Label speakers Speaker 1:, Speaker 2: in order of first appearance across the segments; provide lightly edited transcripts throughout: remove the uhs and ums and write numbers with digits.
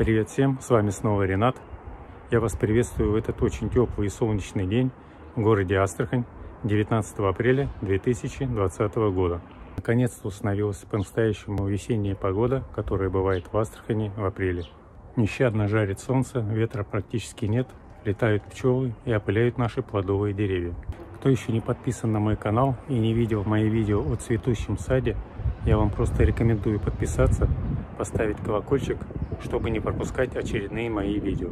Speaker 1: Привет всем, с вами снова Ренат. Я вас приветствую в этот очень теплый и солнечный день в городе Астрахань 19 апреля 2020 года. Наконец-то установилась по-настоящему весенняя погода, которая бывает в Астрахани в апреле. Нещадно жарит солнце, ветра практически нет, летают пчелы и опыляют наши плодовые деревья. Кто еще не подписан на мой канал и не видел мои видео о цветущем саде, я вам просто рекомендую подписаться, поставить колокольчик, чтобы не пропускать очередные мои видео.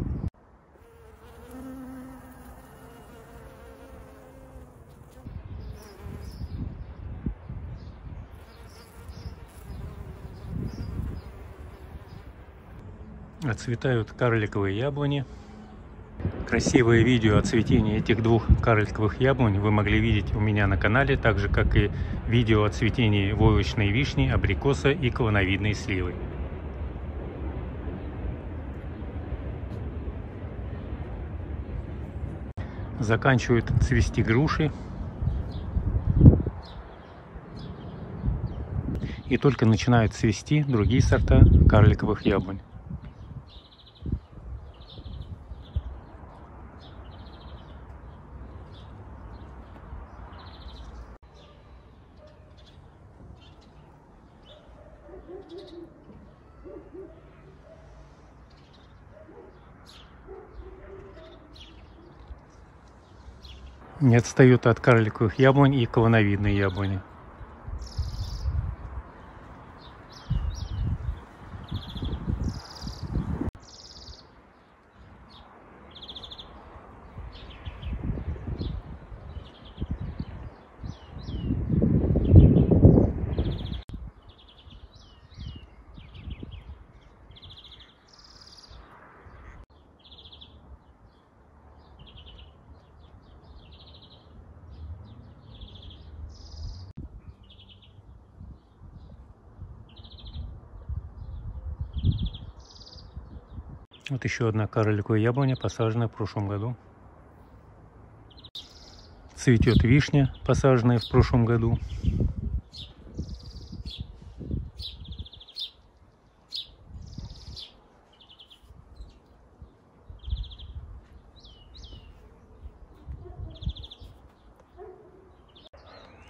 Speaker 1: Отцветают карликовые яблони. Красивое видео о цветении этих двух карликовых яблонь вы могли видеть у меня на канале, так же как и видео о цветении войлочной вишни, абрикоса и клоновидной сливы. Заканчивают цвести груши. И только начинают цвести другие сорта карликовых яблонь. Не отстают от карликовых яблонь и клоновидные яблони. Вот еще одна карликовая яблоня, посаженная в прошлом году. Цветет вишня, посаженная в прошлом году.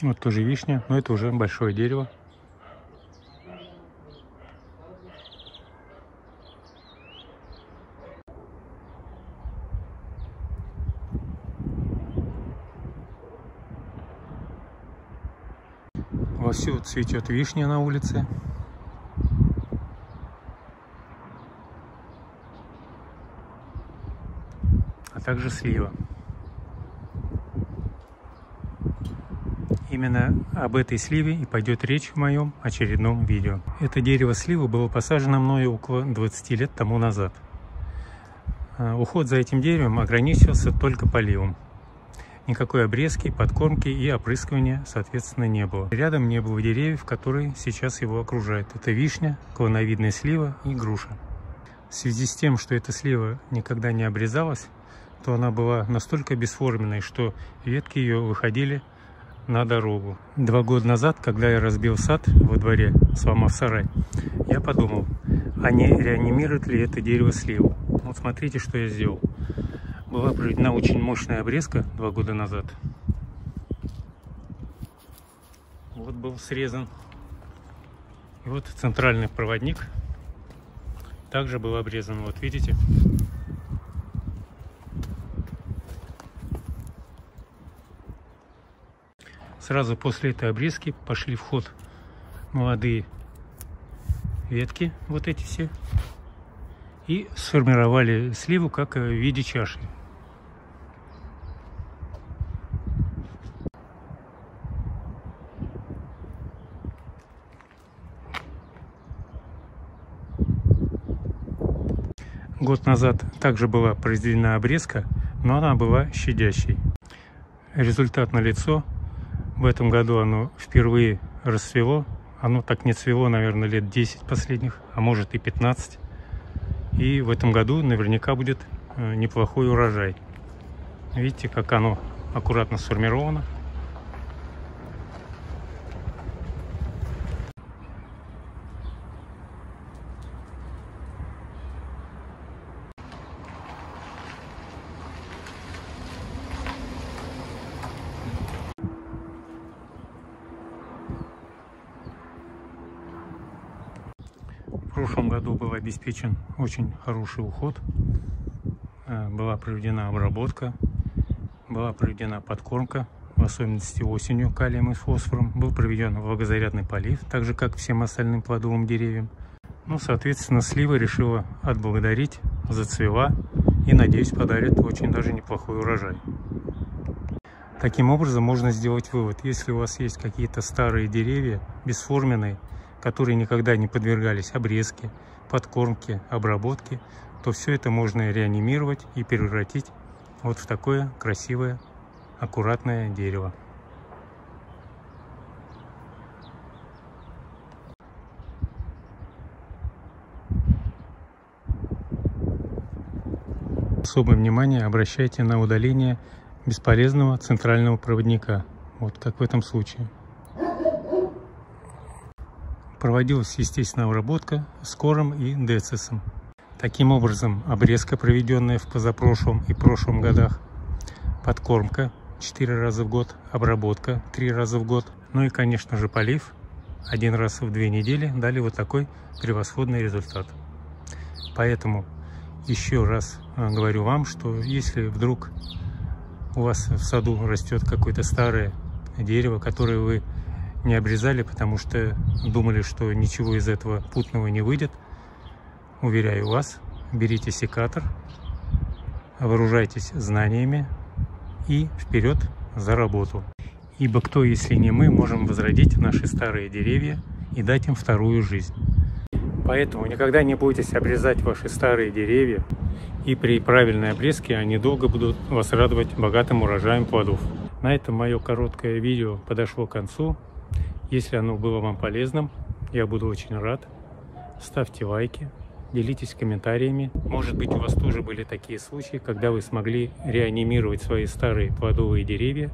Speaker 1: Вот тоже вишня, но это уже большое дерево. Вовсю цветет вишня на улице. А также слива. Именно об этой сливе и пойдет речь в моем очередном видео. Это дерево сливы было посажено мною около 20 лет тому назад. Уход за этим деревом ограничивался только поливом. Никакой обрезки, подкормки и опрыскивания, соответственно, не было. Рядом не было деревьев, которые сейчас его окружают. Это вишня, клоновидная слива и груша. В связи с тем, что эта слива никогда не обрезалась, то она была настолько бесформенной, что ветки ее выходили на дорогу. 2 года назад, когда я разбил сад во дворе, сломав сарай, я подумал, а не реанимирует ли это дерево сливу. Вот смотрите, что я сделал. Была проведена очень мощная обрезка 2 года назад. Вот был срезан. И вот центральный проводник также был обрезан. Вот видите? Сразу после этой обрезки пошли в ход молодые ветки, вот эти все, и сформировали сливу как в виде чаши. Год назад также была произведена обрезка, но она была щадящей. Результат налицо. В этом году оно впервые расцвело. Оно так не цвело, наверное, лет 10 последних, а может и 15. И в этом году наверняка будет неплохой урожай. Видите, как оно аккуратно сформировано. прошлом году был обеспечен очень хороший уход. Была проведена обработка, была проведена подкормка, в особенности осенью калием и фосфором. Был проведен влагозарядный полив, так же как всем остальным плодовым деревьям. Ну, соответственно, слива решила отблагодарить, зацвела и, надеюсь, подарит очень даже неплохой урожай. Таким образом, можно сделать вывод: если у вас есть какие-то старые деревья, бесформенные, которые никогда не подвергались обрезке, подкормке, обработке, то все это можно реанимировать и превратить вот в такое красивое, аккуратное дерево. Особое внимание обращайте на удаление бесполезного центрального проводника, вот как в этом случае. Проводилась естественная обработка с кором и децисом. Таким образом, обрезка, проведенная в позапрошлом и прошлом годах, подкормка 4 раза в год, обработка 3 раза в год, ну и, конечно же, полив 1 раз в 2 недели дали вот такой превосходный результат. Поэтому еще раз говорю вам, что если вдруг у вас в саду растет какое-то старое дерево, которое вы не обрезали, потому что думали, что ничего из этого путного не выйдет, уверяю вас, берите секатор, вооружайтесь знаниями и вперед за работу. Ибо кто, если не мы, можем возродить наши старые деревья и дать им вторую жизнь. Поэтому никогда не бойтесь обрезать ваши старые деревья, и при правильной обрезке они долго будут вас радовать богатым урожаем плодов. На этом мое короткое видео подошло к концу. Если оно было вам полезным, я буду очень рад. Ставьте лайки, делитесь комментариями. Может быть, у вас тоже были такие случаи, когда вы смогли реанимировать свои старые плодовые деревья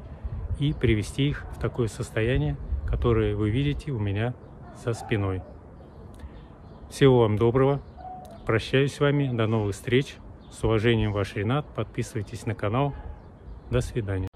Speaker 1: и привести их в такое состояние, которое вы видите у меня за спиной. Всего вам доброго. Прощаюсь с вами. До новых встреч. С уважением, ваш Ренат. Подписывайтесь на канал. До свидания.